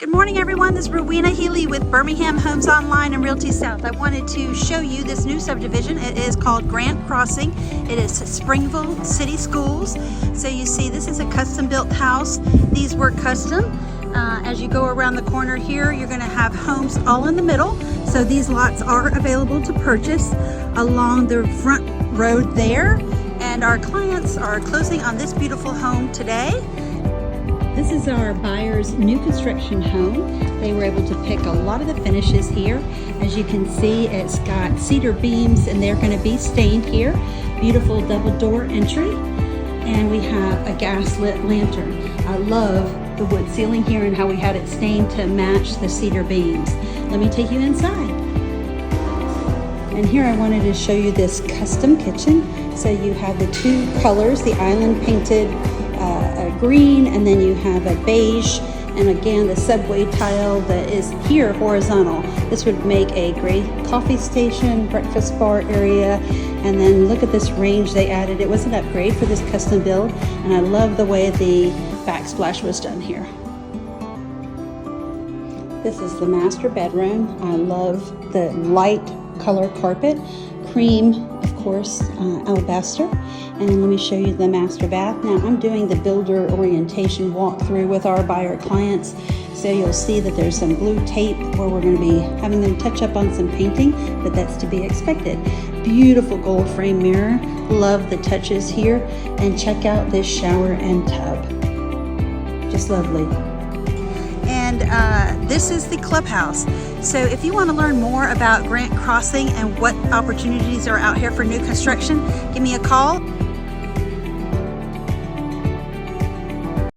Good morning everyone, this is Ruwena Healy with Birmingham Homes Online and RealtySouth. I wanted to show you this new subdivision. It is called Grant Crossing. It is Springville City Schools. So you see this is a custom built house. These were custom. As you go around the corner here, you're going to have homes all in the middle. So these lots are available to purchase along the front road there. And our clients are closing on this beautiful home today. This is our buyer's new construction home. They were able to pick a lot of the finishes here. As you can see, it's got cedar beams and they're going to be stained here. Beautiful double door entry. And we have a gas lit lantern. I love the wood ceiling here and how we had it stained to match the cedar beams. Let me take you inside. And here I wanted to show you this custom kitchen. So you have the two colors, the island painted green, and then you have a beige, and again the subway tile that is here horizontal. This would make a great coffee station, breakfast bar area. And then look at this range they added. It was an upgrade for this custom build, and I love the way the backsplash was done here. This is the master bedroom. I love the light color carpet, cream, of course, alabaster. And let me show you the master bath. Now I'm doing the builder orientation walkthrough with our buyer clients. So you'll see that there's some blue tape where we're going to be having them touch up on some painting, but that's to be expected. Beautiful gold frame mirror. Love the touches here. And check out this shower and tub. Just lovely. And this is the clubhouse. So if you want to learn more about Grant Crossing and what opportunities are out here for new construction, give me a call.